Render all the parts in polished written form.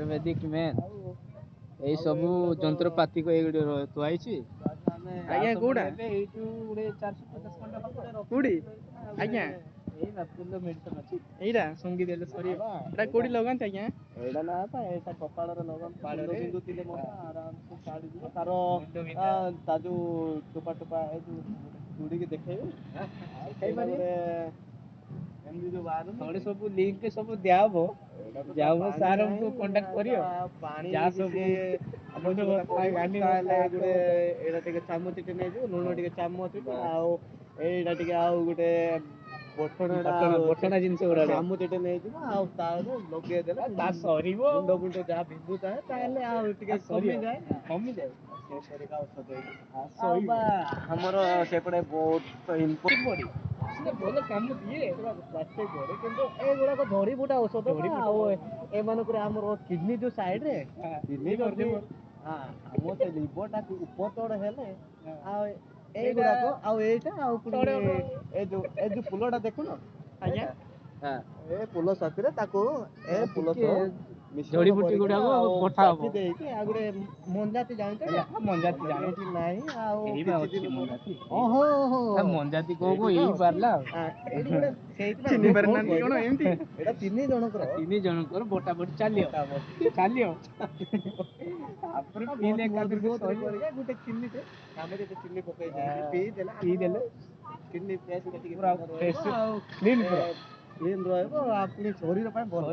ଆୟୁର୍ବେଦିକ main ଏଇ ସବୁ ଯନ୍ତ୍ରପାତି କୁ ଏଇଗୁଡେ ଥୁଆ ହେଇଛି। ଆଜ୍ଞା କୋଉଟା ଏଇଠୁ ଗୋଟେ 450 ଖଣ୍ଡ ହବ। କୋଉଠି ଆଜ୍ଞା ଏଇ ବାପୁଲ ମେଡିସିନ ଅଛି। ଏଇଟା ସଙ୍ଗୀ ଦେଲେ ସରିବ। ଏଟା କୋଉଠି ଲଗାନ୍ତି ଆଜ୍ଞା? ଏଇଟା ନା ପା ଏଇଟା କପାଳରେ ଲଗାନ୍ତି। ମୁଣ୍ଡ ବିନ୍ଧୁଥିଲେ ମଧ୍ୟ ଆରାମସେ ଛାଡିଯିବ। ତାର ତା ଯୋଉ ଟୋପା ଟୋପା ଏଇ ଯୋଉ ଚୁଡ଼ିକି ଦେଖେଇବେ ଦେଖେଇପାରିବେ। ଏମିତି ଯୋଉ ବାହାରୁ ସବୁ ଲିଙ୍କ ସବୁ ଦିଆହବ। ଯାଉ ସାର୍ ଆମକୁ କଣ୍ଟାକ୍ଟ କରିବ। ଯାହା ସବୁ ତାହେଲେ ଗୋଟେ ଏଇଟା ଟିକେ ଚାମଚଟେ ନେଇଯିବ, ଲୁଣ ଟିକେ ଚାମଚଟେ, ଆଉ ଏଇଟା ଟିକେ ଆଉ ଗୋଟେ ବଟଣା ଜିନିଷ ଗୁଡା ଚାମଚଟେ ନେଇଯିବ, ଆଉ ତାପରେ ଲଗେଇଦେଲେ ତା ସରିବ। ମୁଣ୍ଡ ଫୁଣ୍ଡ ଯାହା ବିନ୍ଧୁଥାଏ ତାହେଲେ ଆଉ ଟିକେ କମିଯାଏ। ଆମର ସେପଟେ ବହୁତ ଭଲ କାମ ଦିଏ କିନ୍ତୁ ଏଗୁଡାକ ଜଡିବୁଟା ଔଷଧ ନା। ଆଉ ଏମାନଙ୍କର ଆମର କିଡନୀ ଯୋଉ ସାଇଡରେ କିଡନୀ ଯଦି ଆମ ସେ ଲିଭରଟାକୁ ଉପତଳ ହେଲେ ଆଉ ଏଇଗୁଡାକ ଆଉ ଏଇଟା ଆଉ ଏ ଯୋଉ ଫୁଲଟା ଦେଖୁନ ଆଜ୍ଞା ଏ ଫୁଲ ସାଥିରେ ତାକୁ ଏ ଫୁଲ ଜଡିବୁଟି ଗୁଡାକ ପଠା ହବ ଦେଇକି ଆଉ ଗୋଟେ ମଞ୍ଜାତି ଜାଣିଛ ନା? ମଞ୍ଜାତି ଜାଣିଛି ନାହିଁ ଆଉ ଓହୋ ମଞ୍ଜାତି କୋଉ ଏଇ ପାରିଲା ଏଇଠି ଗୋଟେ ଚିହ୍ନି ପାରୁନାହାନ୍ତି କଣ ଏମିତି? ଏଇଟା ତିନି ଜଣଙ୍କର ବୋଟା ବୋଟି ଚାଲିବ ତାପରେ ପିଇଲେ ଗୋଟେ ଚିନିଟେ ଆମେ ଯଦି ଚିନି ପକେଇ ପିଇଦେଲେ କିଡନୀ ପୁରା ଫ୍ରେଶ କ୍ଲିନ୍ ରହିବ। ଆଉ ପୁଣି ଶରୀର ପାଇଁ ଭଲ।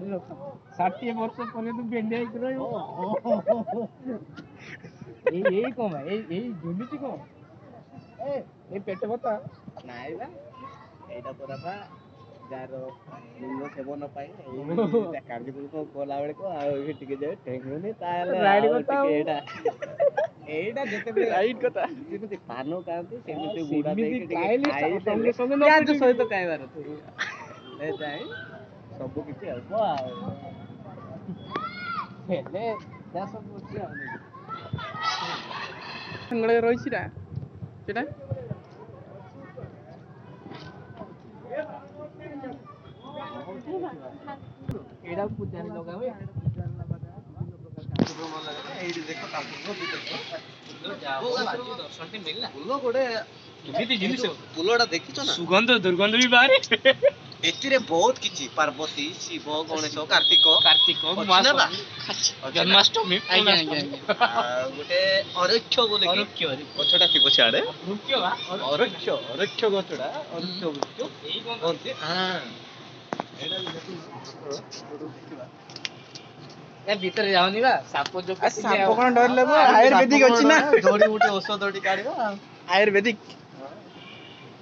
60 ବର୍ଷ ପର୍ଯ୍ୟନ୍ତ ବେଣ୍ଡିଆ ହେଇକି ରହିବ। ଏଇ କଣ ଏଇ ଝୁଲୁଛି କଣ ଏଇ ପେଟ ବଥା ନାଇଁ ବା ଏଇଟା ପରା ବା ଯାହାର ଲିଙ୍ଗ ସେବନ ପାଇଁ କାର୍ଯ୍ୟକ୍ରମ କଲା ବେଳକୁ ଆଉ ଟିକେ ଠେଙ୍ଗୁନି ତାହେଲେ ଏଇଟା ଯେତେବେଳେ ଯେମିତି ପାନ ଖାଆନ୍ତି ସେମିତି ଗୁଡା ଦେଇକି ଟିକେ ଖାଇଦେଲେ ପିଆଜ ସହିତ ଖାଇବାର ହେଲେ ଯାଇ ସବୁ କିଛି ହବ। ଆଉ ହେଲେ ଯାହା ସବୁ ଅଛି ଆଉ ରହିଛି ନା ସେଟା ଏଇଟା ପୂଜାରେ ଲଗା ହୁଏ। ଏଇଠି ଦେଖ ଦର୍ଶନଟେ ମିଳିଲା। ଫୁଲ ଗୋଟେ ଏମିତି ଜିନିଷ ଫୁଲଟା ଦେଖିଛ ନା? ସୁଗନ୍ଧ ଦୁର୍ଗନ୍ଧ ବି ବାହାରେ। ଏଥିରେ ବହୁତ କିଛି ପାର୍ବତୀ, ଶିବ, ଗଣେଶ, କାର୍ତ୍ତିକ ଜନ୍ମାଷ୍ଟମୀ ଗୋଟେ ଅରକ୍ଷ ବୋଲି ଗଛଟା ଥିବ ସିଆଡେ। ଅରକ୍ଷ ଗଛଟା ଭିତରେ ଯାଉନି ବା ସାପ କଣ ଡରିଲେ ଆୟୁର୍ବେଦିକ ଅଛି ନା ଜଡିବୁଟି ଔଷଧ କାଢିବା ଆୟୁର୍ବେଦିକ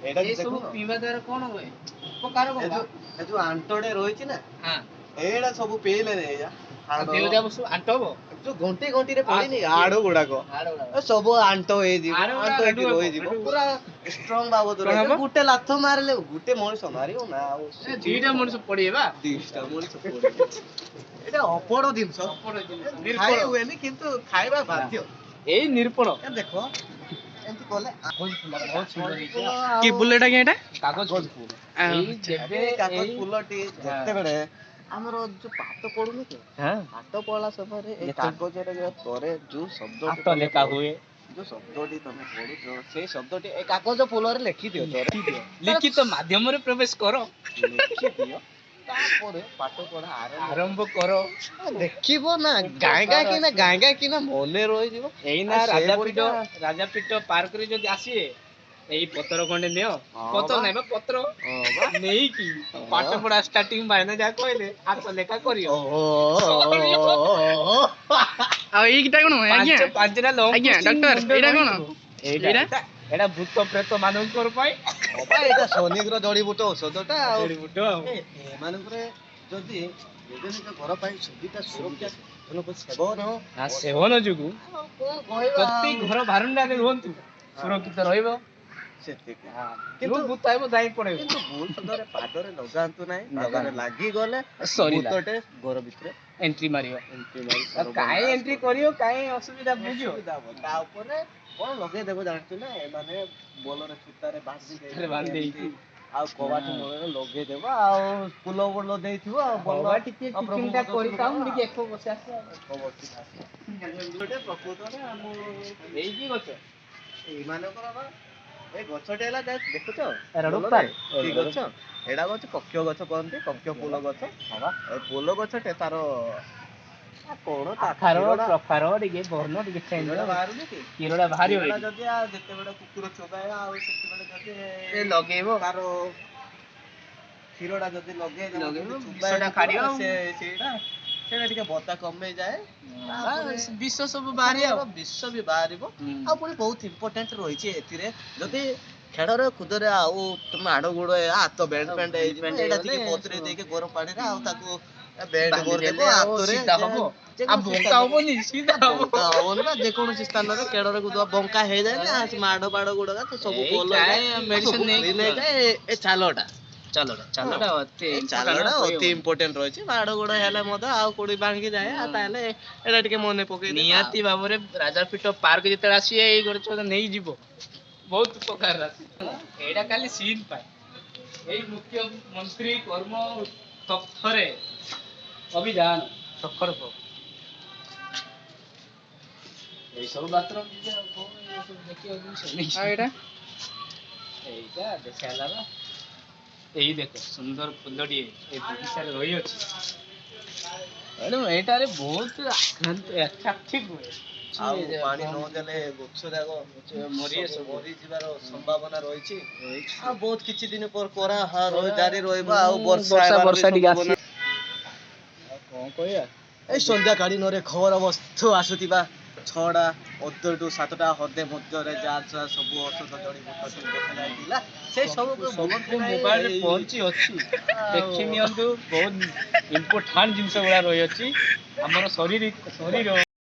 ଏଇଟା ସବୁ ପିଇବା ଦ୍ୱାରା କଣ ହୁଏ? ଉପକାର କଣ? ଏ ଯୋଉ ଆଣ୍ଟଟେ ରହିଛି ନା ଏଇଟା ସବୁ ପିଇଲେ ଆଣ୍ଟ ହବ। ଯୋଉ ଗଣ୍ଟିରେ ପଡିନି ହାଡ ଗୁଡାକ ସବୁ ଆଣ୍ଟ ହେଇଯିବ। ଆଣ୍ଟ ହେଇକି ରହିଯିବ ପୁରା ଷ୍ଟ୍ରଙ୍ଗ ବାବଦରେ ଗୋଟେ ଲାଥ ମାରିଲେ ଗୋଟେ ମଣିଷ ମାରିବ ନା ଆଉ ଦିଟା ମଣିଷ ପଡିବା ଦିଟା ମଣିଷ ଏଇଟା ଅପଡ଼ ଜିନିଷ ଖାଇ ହୁଏନି କିନ୍ତୁ ଖାଇବା ବାଧ୍ୟ। ଏଇ ନିରୂପଣ ଦେଖ ଏମିତି କଲେ କି ଫୁଲ ଏଟା କି ଏଟା କାଗଜ ଫୁଲ ଫୁଲଟି ଯେତେବେଳେ ଆମର ଯୋଉ ପାଠ ପଢୁନି କି ପାଠ ପଢିଲା ସମୟରେ ଏଇ କାଗଜରେ ତରେ ଯୋଉ ଶବ୍ଦ ଲେଖା ହୁଏ, ଯୋଉ ଶବ୍ଦଟି ତମେ ପଢୁଛ ସେଇ ଶବ୍ଦଟି ଏ କାଗଜ ଫୁଲରେ ଲେଖିଦିଅ। ଲିଖିତ ମାଧ୍ୟମରେ ପ୍ରବେଶ କର, ଲେଖିଦିଅ, ତାପରେ ପାଠ ପଢା ଆରମ୍ଭ କର। ଦେଖିବ ନା ଗାଁ କିନା ମନେ ରହିଯିବ। ଏଇନା ରାଜାପିଠ ପାର୍କରେ ଯଦି ଆସିବେ ଏଇ ପତ୍ର ଖଣ୍ଡେ ନିଅ, ପତ୍ର ନାଇଁ ବା ପତ୍ର ନେଇକି ପାଠ ପଢା ଷ୍ଟାର୍ଟିଂ ଭାଇନା ଯାହା କହିଲେ ହାତ ଲେଖା କରିବ। ଆଉ ଏଇଟା କଣ ଆଜ୍ଞା ପାଞ୍ଚଟା ଆଜ୍ଞା ଡକ୍ଟର ଏଇଟା କଣ ଏଇଟା ଭୂତ ପ୍ରେତ ମାନଙ୍କର ପାଇଁ। ଏଇଟା ଶନିର ଜଡିବୁଟ ଔଷଧଟା। ଏମାନଙ୍କରେ ଯଦି ନିଜ ନିଜ ଘର ପାଇଁ ସୁରକ୍ଷା ସେବନ ଯୋଗୁ ପ୍ରତି ଘର ବାରଣ୍ଡାରେ ରୁହନ୍ତୁ, ସୁରକ୍ଷିତ ରହିବ ସେତିକି। କିନ୍ତୁ ଭୂତାଇବ ଯାଇ ପଡିବ, କିନ୍ତୁ ଭୁଲ ସୁଧରେ ପାଦରେ ଲଗାନ୍ତୁ ନାହିଁ। ପାଦରେ ଲାଗିଗଲେ ଭୂତଟେ ଘର ଭିତରେ ଏଣ୍ଟ୍ରି ମାରିବ। କାହିଁ ଏଣ୍ଟ୍ରି କରିବ, କାହିଁ ଅସୁବିଧା ବୁଝିବ। ତା ଉପରେ କଣ ଲଗେଇଦେବ ଜାଣିଛୁ ନା? ଏମାନେ ବୋଲରେ ସୂତାରେ ବାନ୍ଧି ଦେଇକି ଆଉ କବାଟ ମୂଳରେ ଲଗେଇଦେବ ଆଉ ଫୁଲ ଫୁଲ ଦେଇଥିବ ଆଉ ଭଲ ଟିକେ ଟିଫିନଟା କରିଥାଉ ମୁଁ ଟିକେ ଏକ ବସେ ଆସେ ଗୋଟେ ପ୍ରକୃତରେ ଆମ ଏଇ କି ଗଛ ଏଇମାନଙ୍କର ବା ଏ ଗଛଟେ ହେଲା ଦେଖୁଛ ଏରା ବୋଲ ରୂପାରେ? ରେ, କି ଗଛ ଏଇଟା ହଉଛି କକ୍ଷ ଗଛ କହନ୍ତି, କକ୍ଷ ଫୁଲ ଗଛ। ଏ ଫୁଲ ଗଛଟେ ତାର କଣ ତା ଆକାର କ୍ଷୀରଟା- ପ୍ରକାର ଟିକେ ବର୍ଣ୍ଣ ଟିକେ ଚେଞ୍ଜ କ୍ଷୀରଟା ବାହାରୁନି କି? କ୍ଷୀରଟା ବାହାରିବ କ୍ଷୀରଟା ଏଇଠି। ଯଦି ଆଉ ଯେତେବେଳେ କୁକୁର ଚୋବାଇବା ଆଉ ସେତେବେଳେ ଯଦି ଏ ଲଗେଇବ ତାର କ୍ଷୀରଟା ଯଦି ଲଗେଇଦବ ଲଗେଇବ, ଯଦି ବିଷଟା ଚୋବାଇବ କାଢିବ ଆଉ। ସେଇଟା ଟିକେ ବତା କମେଇ ଯାଏ। ତାପରେ ବିଷ ସବୁ ବାହାରି ଆଉ ବିଷ ବି ବାହାରିବ। ହୁଁ। ଆଉ ପୁଣି ବହୁତ ଇମ୍ପୋର୍ଟାଣ୍ଟ ରହିଛି ଏଥିରେ, ଯଦି ଖେଳରେ କୁଦରେ ଆଉ ତମେ ଆଡ ଗୋଡ ହାତ ବେଣ୍ଡ ଫେଣ୍ଡ ହେଇଯିବ, ବେଣ୍ଡ ଏଇଟା ହେଇଗଲେ ଟିକେ ବତୁରେଇ ଦେଇକି ଗରମ ପାଣିରେ ଆଉ ତାକୁ ବେଣ୍ଡ ବାନ୍ଧି କରିଦେବ ଦେଲେ ଆଉ ହାତରେ, ସିଧା ହବ। ଆଉ ଯେକୌଣସି ବଙ୍କା ସ୍ଥାନରେ- ହବନି, ସିଧା ହବ। ବଙ୍କା ହବନି ବା, ଯେକୌଣସି ସ୍ଥାନରେ ଖେଳରେ କୁଦ ବଙ୍କା ହେଇଯାଏ ନା, ମାଡ ବାଡ ଗୁଡା ତ ସବୁ ଏଇ ଭଲ କାଏ ହେଇଯାଏ, medicine ସବୁ ନେଇକି clean ହେଇଯାଏ। ଏ ଚାଲଟା ଚାଲଟା ଅତି ଏ important ଚାଲଟା ଅତି କହିହବନି। ଇମ୍ପୋର୍ଟାଣ୍ଟ ରହିଛି। ମାଡ ଗୋଡ ହେଲେ ମଧ୍ୟ ଆଉ କୋଉଠି ଭାଙ୍ଗି ଯାଏ, ଆଉ ତାହେଲେ ଏଇଟା ଟିକେ ମନେ ପକେଇ ନିହାତି ଭାବରେ ରାଜାପିଠ ପାର୍କ ଯେତେବେଳେ ଆସିବେ ଏଇ ଗଛ ନେଇଯିବ, ବହୁତ ଉପକାର ଆସିବ। ଏଇଟା ଖାଲି ସିନ୍ ପାଇଁ, ଏଇ ମୁଖ୍ୟମନ୍ତ୍ରୀ କର୍ମ ତଥ୍ୟରେ ଅଭିଯାନ ସଫଳ ହବ। ଏଇ ସବୁ ବାଥରୁମ ଯିବେ ଆଉ କଣ ଏଇ ସବୁ ଦେଖିବ ଜିନିଷ ନେଇକି। ଆଉ ଏଇଟା ଏଇଟା ଦେଖା ହେଲା ବା, ଏଇ ଦେଖ ସୁନ୍ଦର ଫୁଲଟିଏ ଏ ବଗିଚାରେ ରହିଅଛି। ଏଣୁ ଏଇଟାରେ ବହୁତ ଆଟ୍ରାକ୍ଟିଭ ହୁଏ। ଆଉ ପାଣି ନଦେଲେ ଗଛ ଯାକ ମରିଯିବାର ସମ୍ଭାବନା ରହିଛି। ଆଉ ବହୁତ କିଛି ଦିନ ପରେ ଖରା ଜାରି ରହିବ, ଆଉ ବର୍ଷା ହେବାର ବି ଟିକେ ସମ୍ଭାବନା। ଆସି ଆଉ କଣ କହିବା। ଏଇ ସନ୍ଧ୍ୟା କାଳୀନରେ ଖବର ବସ୍ତୁ ଆସୁଥିବା 6ଟା 7ଟା ହଦେ ମଧ୍ୟରେ ଯାହା ସବୁ ଔଷଧ ଜଡିବୁଟି ଯାଇଥିଲା, ସେ ସବୁକୁ ଭୋଗନ୍ତି ନାହିଁ। ମୋବାଇଲରେ ପହଞ୍ଚି ଅଛି, ଦେଖି ନିଅନ୍ତୁ। ବହୁତ ଇମ୍ପୋର୍ଟାଣ୍ଟ ଜିନିଷ ଗୁଡା ରହିଅଛି ଆମର ଶରୀର